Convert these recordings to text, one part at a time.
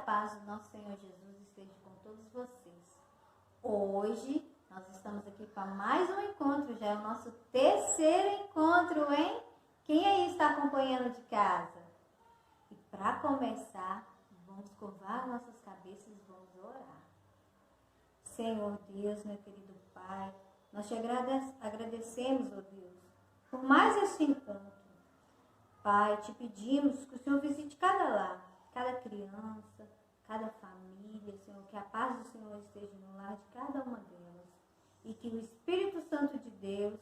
paz do nosso Senhor Jesus esteja com todos vocês. Hoje nós estamos aqui para mais um encontro, já é o nosso terceiro encontro, hein? Quem aí está acompanhando de casa? E para começar, vamos curvar nossas cabeças e vamos orar. Senhor Deus, meu querido Pai, nós te agradecemos, ó Deus, por mais esse encontro. Pai, te pedimos que o Senhor visite cada lar, cada criança, cada família, Senhor, que a paz do Senhor esteja no lar de cada uma delas e que o Espírito Santo de Deus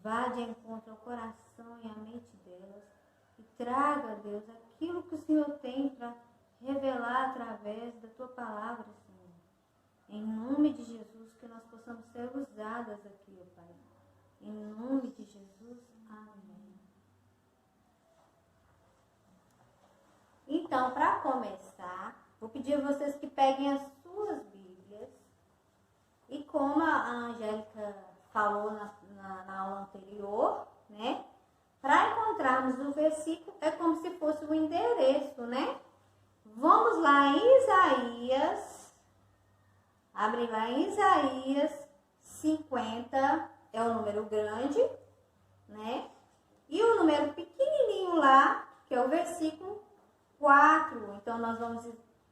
vá de encontro ao coração e à mente delas e traga, Deus, aquilo que o Senhor tem para revelar através da Tua palavra, Senhor. Em nome de Jesus, que nós possamos ser usadas aqui, ó Pai. Em nome de Jesus, amém. Então, para começar, vou pedir a vocês que peguem as suas Bíblias e como a Angélica falou na aula anterior, né? Para encontrarmos o versículo, é como se fosse o endereço, né? Vamos lá em Isaías, abre lá em Isaías 50, é o número grande, né? E o número pequenininho lá, que é o versículo 4. Então, nós vamos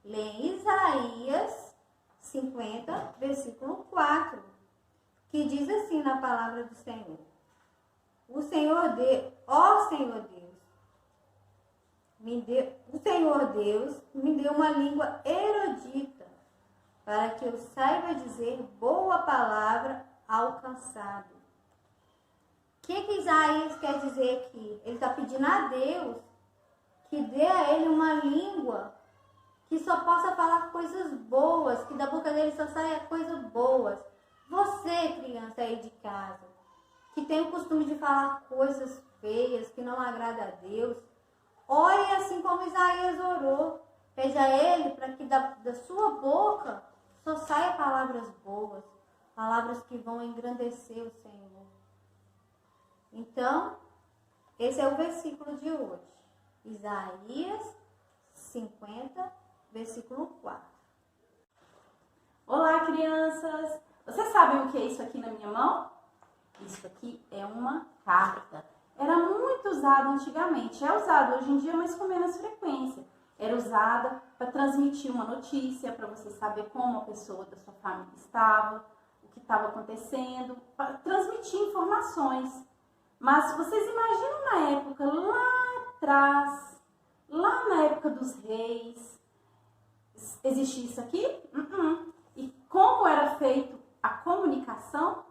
ler em Isaías 50, versículo 4, que diz assim na palavra do Senhor. O Senhor Deus me deu uma língua erudita, para que eu saiba dizer boa palavra ao cansado. O que Isaías quer dizer aqui? Ele está pedindo a Deus que dê a ele uma língua que só possa falar coisas boas, que da boca dele só saia coisas boas. Você, criança aí de casa, que tem o costume de falar coisas feias, que não agrada a Deus, ore assim como Isaías orou. Pede a ele para que da sua boca só saia palavras boas, palavras que vão engrandecer o Senhor. Então, esse é o versículo de hoje. Isaías 50, versículo 4. Olá, crianças! Vocês sabem o que é isso aqui na minha mão? Isso aqui é uma carta. Era muito usado antigamente. É usado hoje em dia, mas com menos frequência. Era usada para transmitir uma notícia, para você saber como a pessoa da sua família estava, o que estava acontecendo, para transmitir informações. Mas vocês imaginam na época lá atrás, lá na época dos reis, existia isso aqui? E como era feito a comunicação?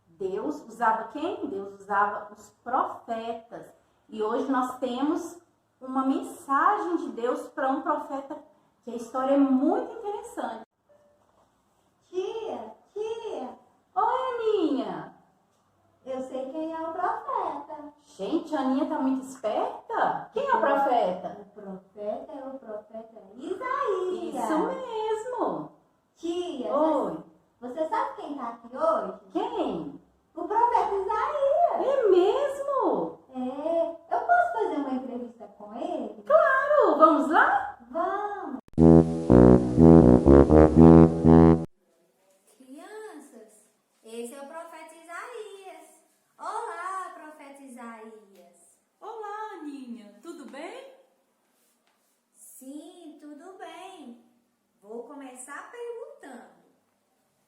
Deus usava quem? Deus usava os profetas. E hoje nós temos uma mensagem de Deus para um profeta, que a história é muito interessante. Tia! Oi, Aninha! Eu sei quem é o profeta. Gente, a Aninha tá muito esperta. Quem é o profeta? O profeta é o profeta Isaías. Isso mesmo. Tia, Oi. você sabe quem está aqui hoje? Quem? O profeta Isaías. É mesmo? Eu posso fazer uma entrevista com ele? Claro, vamos lá? Vamos. Crianças, esse é o profeta Isaías. Olá, profeta Isaías. Olá, Aninha, tudo bem? Sim, tudo bem. Vou começar perguntando.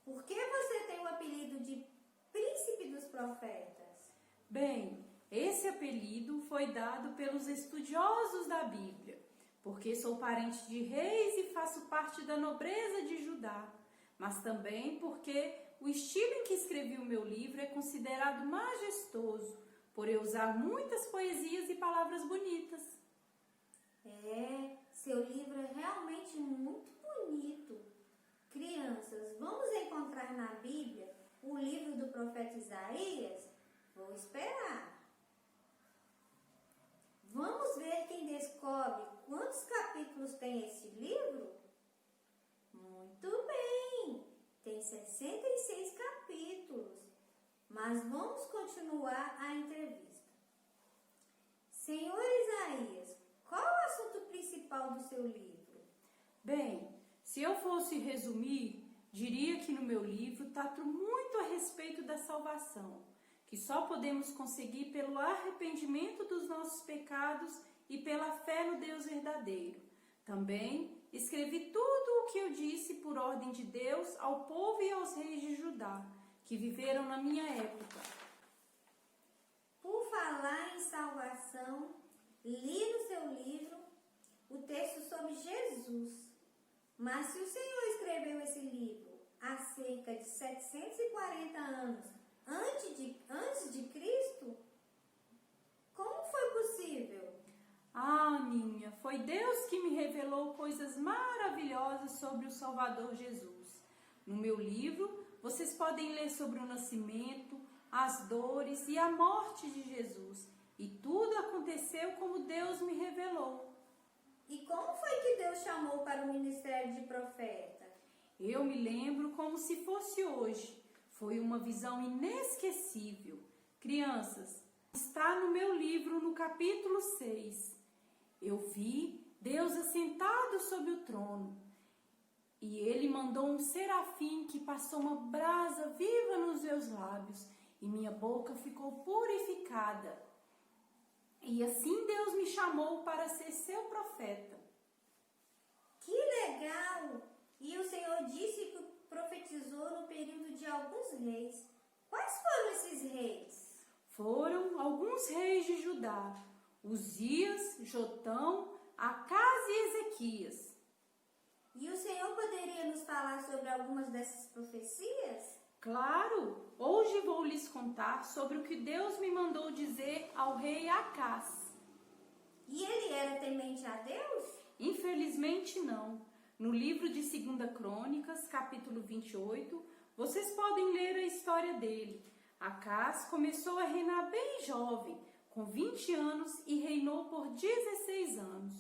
Por que você tem o apelido de Príncipe dos Profetas? Bem, esse apelido foi dado pelos estudiosos da Bíblia, porque sou parente de reis e faço parte da nobreza de Judá, mas também porque o estilo em que escrevi o meu livro é considerado majestoso, por eu usar muitas poesias e palavras bonitas. Seu livro é realmente muito bonito. Crianças, vamos encontrar na Bíblia o livro do profeta Isaías? Vou esperar. Vamos ver quem descobre quantos capítulos tem esse livro? Muito bem! Tem 66 capítulos. Mas vamos continuar a entrevista. Senhor Isaías, qual o assunto principal do seu livro? Bem, se eu fosse resumir, diria que no meu livro trato muito a respeito da salvação, que só podemos conseguir pelo arrependimento dos nossos pecados e pela fé no Deus verdadeiro. Também escrevi tudo o que eu disse por ordem de Deus ao povo e aos reis de Judá, que viveram na minha época. Por falar em salvação, li no seu livro o texto sobre Jesus. Mas se o Senhor escreveu esse livro há cerca de 740 anos antes de Cristo, como foi possível? Ah, Aninha, foi Deus que me revelou coisas maravilhosas sobre o Salvador Jesus. No meu livro, vocês podem ler sobre o nascimento, as dores e a morte de Jesus. E tudo aconteceu como Deus me revelou. E como foi que Deus chamou para o ministério de profeta? Eu me lembro como se fosse hoje. Foi uma visão inesquecível. Crianças, está no meu livro no capítulo 6. Eu vi Deus assentado sobre o trono. E ele mandou um serafim que passou uma brasa viva nos meus lábios. E minha boca ficou purificada. E assim Deus me chamou para ser seu profeta. Que legal! E o Senhor disse que profetizou no período de alguns reis. Quais foram esses reis? Foram alguns reis de Judá: Uzias, Jotão, Acás e Ezequias. E o Senhor poderia nos falar sobre algumas dessas profecias? Claro, hoje vou lhes contar sobre o que Deus me mandou dizer ao rei Acás. E ele era temente a Deus? Infelizmente não. No livro de 2 Crônicas, capítulo 28, vocês podem ler a história dele. Acás começou a reinar bem jovem, com 20 anos, e reinou por 16 anos.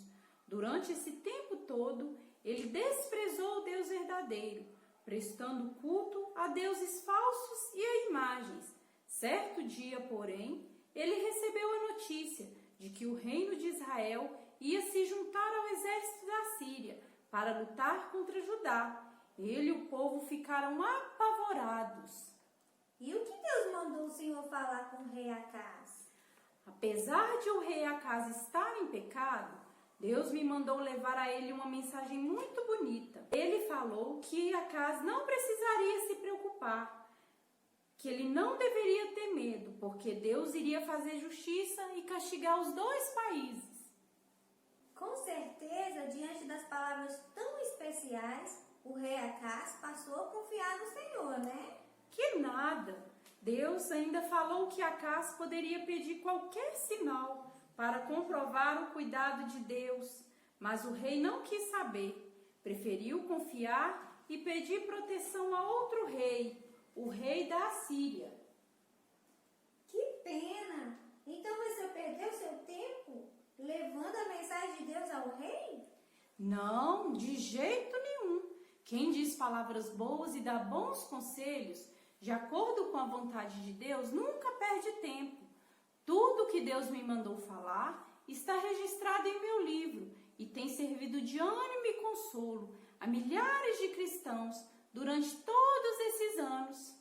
Durante esse tempo todo, ele desprezou o Deus verdadeiro, prestando culto a deuses falsos e a imagens. Certo dia, porém, ele recebeu a notícia de que o reino de Israel ia se juntar ao exército da Síria para lutar contra Judá. Ele e o povo ficaram apavorados. E o que Deus mandou o Senhor falar com o rei Acás? Apesar de o rei Acás estar em pecado, Deus me mandou levar a ele uma mensagem muito bonita. Ele falou que Acás não precisaria se preocupar, que ele não deveria ter medo, porque Deus iria fazer justiça e castigar os dois países. Com certeza, diante das palavras tão especiais, o rei Acás passou a confiar no Senhor, né? Que nada! Deus ainda falou que Acás poderia pedir qualquer sinal para comprovar o cuidado de Deus, mas o rei não quis saber. Preferiu confiar e pedir proteção a outro rei, o rei da Assíria. Que pena! Então você perdeu seu tempo levando a mensagem de Deus ao rei? Não, de jeito nenhum. Quem diz palavras boas e dá bons conselhos, de acordo com a vontade de Deus, nunca perde tempo. Tudo que Deus me mandou falar está registrado em meu livro e tem servido de ânimo e consolo a milhares de cristãos durante todos esses anos.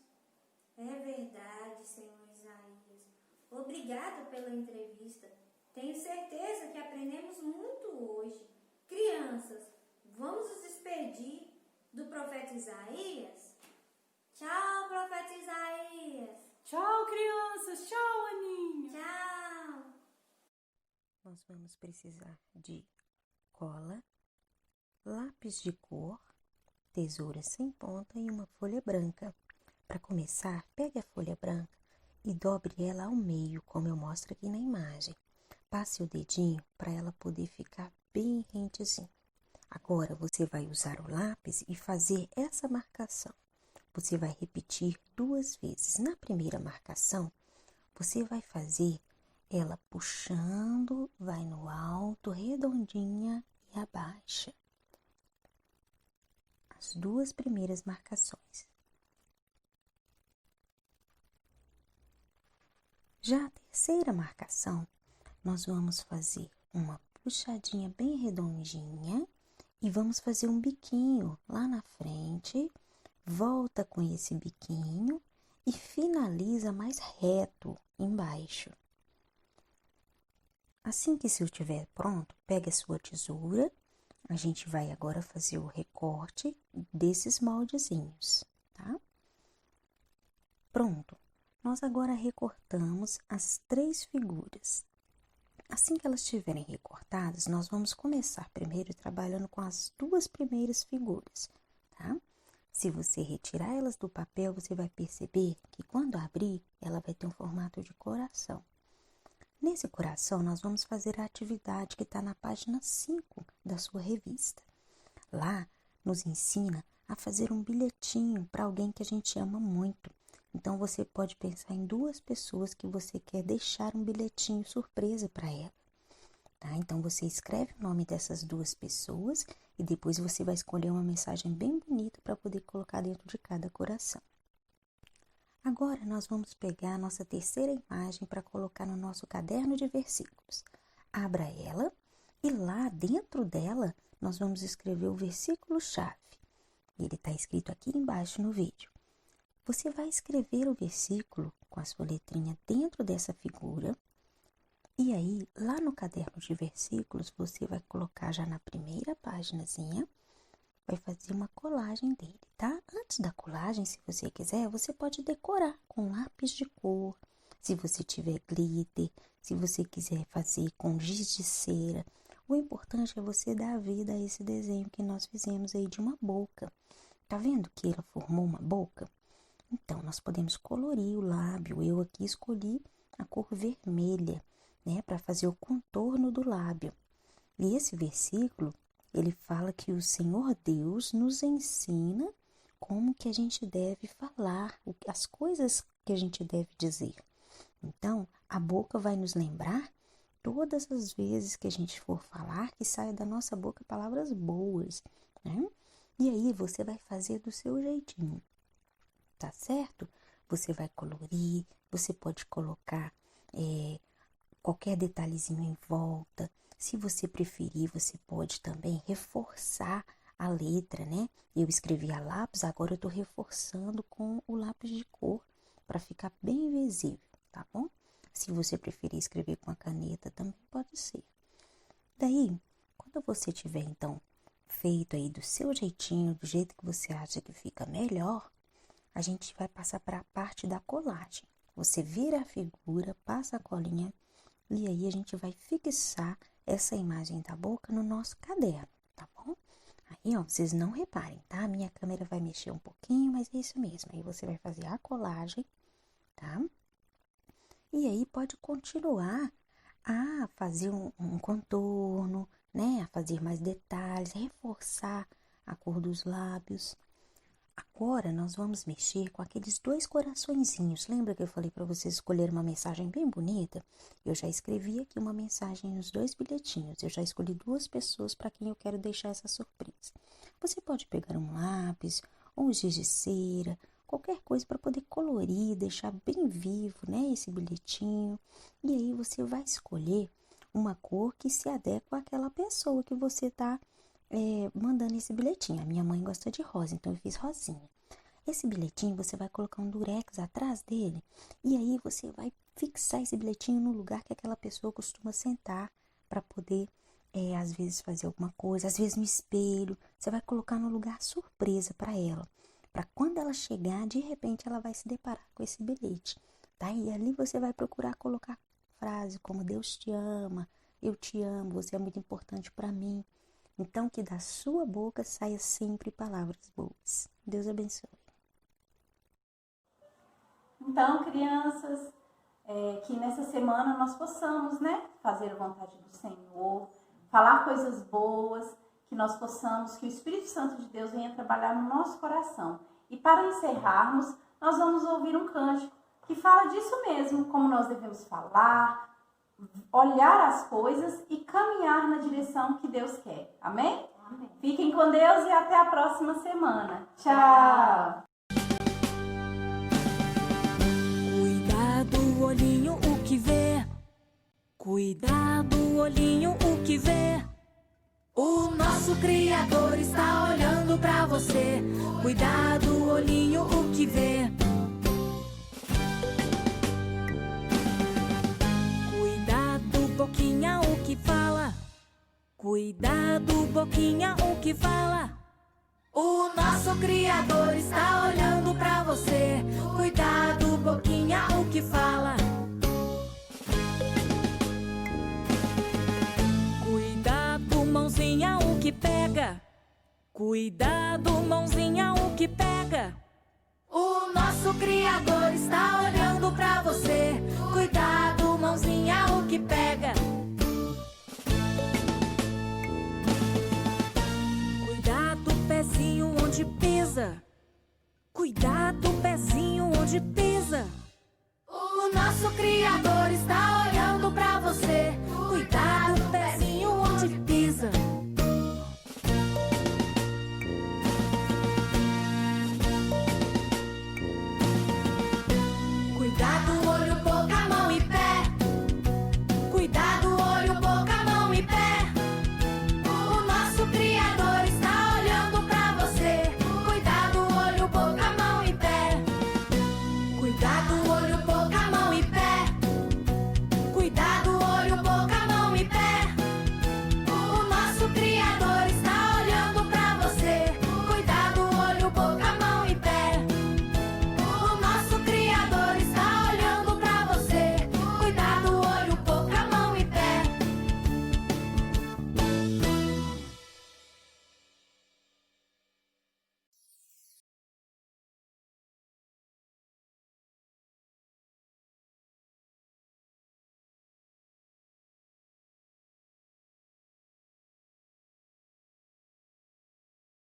É verdade, Senhor Isaías. Obrigada pela entrevista. Tenho certeza que aprendemos muito hoje. Crianças, vamos nos despedir do profeta Isaías? Tchau, profeta Isaías. Tchau, crianças. Tchau, Aninha. Tchau. Nós vamos precisar de cola, lápis de cor, tesoura sem ponta e uma folha branca. Para começar, pegue a folha branca e dobre ela ao meio, como eu mostro aqui na imagem. Passe o dedinho para ela poder ficar bem rentezinha. Agora você vai usar o lápis e fazer essa marcação. Você vai repetir 2 vezes. Na primeira marcação, você vai fazer ela puxando, vai no alto, redondinha e abaixa. As 2 primeiras marcações. Já a terceira marcação, nós vamos fazer uma puxadinha bem redondinha e vamos fazer um biquinho lá na frente, volta com esse biquinho e finaliza mais reto embaixo. Assim que isso estiver pronto, pega a sua tesoura, a gente vai agora fazer o recorte desses moldezinhos, tá? Pronto, nós agora recortamos as 3 figuras. Assim que elas estiverem recortadas, nós vamos começar primeiro trabalhando com as 2 primeiras figuras, tá? Se você retirar elas do papel, você vai perceber que quando abrir, ela vai ter um formato de coração. Nesse coração, nós vamos fazer a atividade que está na página 5 da sua revista. Lá, nos ensina a fazer um bilhetinho para alguém que a gente ama muito. Então, você pode pensar em 2 pessoas que você quer deixar um bilhetinho surpresa para ela. Tá? Então, você escreve o nome dessas 2 pessoas e depois você vai escolher uma mensagem bem bonita para poder colocar dentro de cada coração. Agora, nós vamos pegar a nossa terceira imagem para colocar no nosso caderno de versículos. Abra ela e lá dentro dela, nós vamos escrever o versículo-chave. Ele está escrito aqui embaixo no vídeo. Você vai escrever o versículo com a sua letrinha dentro dessa figura. E aí, lá no caderno de versículos, você vai colocar já na primeira páginazinha, vai fazer uma colagem dele, tá? Antes da colagem, se você quiser, você pode decorar com lápis de cor, se você tiver glitter, se você quiser fazer com giz de cera. O importante é você dar vida a esse desenho que nós fizemos aí de uma boca. Tá vendo que ela formou uma boca? Então, nós podemos colorir o lábio. Eu aqui escolhi a cor vermelha, né, para fazer o contorno do lábio. E esse versículo, ele fala que o Senhor Deus nos ensina como que a gente deve falar, as coisas que a gente deve dizer. Então, a boca vai nos lembrar todas as vezes que a gente for falar, que saia da nossa boca palavras boas, né? E aí, você vai fazer do seu jeitinho, tá certo? Você vai colorir, você pode colocar qualquer detalhezinho em volta. Se você preferir, você pode também reforçar a letra, né? Eu escrevi a lápis, agora eu tô reforçando com o lápis de cor para ficar bem visível, tá bom? Se você preferir escrever com a caneta, também pode ser. Daí, quando você tiver, então, feito aí do seu jeitinho, do jeito que você acha que fica melhor, a gente vai passar para a parte da colagem. Você vira a figura, passa a colinha e aí a gente vai fixar essa imagem da boca no nosso caderno, tá bom? Aí, ó, vocês não reparem, tá? A minha câmera vai mexer um pouquinho, mas é isso mesmo. Aí você vai fazer a colagem, tá? E aí pode continuar a fazer um contorno, né? A fazer mais detalhes, reforçar a cor dos lábios. Agora, nós vamos mexer com aqueles 2 coraçõezinhos. Lembra que eu falei para vocês escolherem uma mensagem bem bonita? Eu já escrevi aqui uma mensagem nos 2 bilhetinhos. Eu já escolhi 2 pessoas para quem eu quero deixar essa surpresa. Você pode pegar um lápis ou um giz de cera, qualquer coisa para poder colorir, deixar bem vivo, né, esse bilhetinho. E aí você vai escolher uma cor que se adequa àquela pessoa que você está mandando esse bilhetinho. A minha mãe gosta de rosa, então eu fiz rosinha. Esse bilhetinho você vai colocar um durex atrás dele e aí você vai fixar esse bilhetinho no lugar que aquela pessoa costuma sentar para poder, às vezes, fazer alguma coisa, às vezes no espelho. Você vai colocar no lugar surpresa para ela, para quando ela chegar, de repente ela vai se deparar com esse bilhete, tá? E ali você vai procurar colocar frase como Deus te ama, eu te amo, você é muito importante para mim. Então, que da sua boca saia sempre palavras boas. Deus abençoe. Então, crianças, que nessa semana nós possamos, né, fazer a vontade do Senhor, falar coisas boas, que nós possamos, que o Espírito Santo de Deus venha trabalhar no nosso coração. E para encerrarmos, nós vamos ouvir um cântico que fala disso mesmo, como nós devemos falar, olhar as coisas e caminhar na direção que Deus quer. Amém? Amém. Fiquem com Deus e até a próxima semana. Tchau! Cuidado, olhinho, o que vê. Cuidado, olhinho, o que vê. O nosso Criador está olhando pra você. Cuidado, olhinho, o que vê. Cuidado, boquinha, o que fala. Cuidado, boquinha, o que fala. O nosso Criador está olhando pra você. Cuidado, boquinha, o que fala. Cuidado, mãozinha, o que pega. Cuidado, mãozinha, o que pega. O nosso Criador está olhando pra você. Cuidado, mãozinha, o que pega. Cuidado, pezinho, onde pisa. Cuidado, pezinho.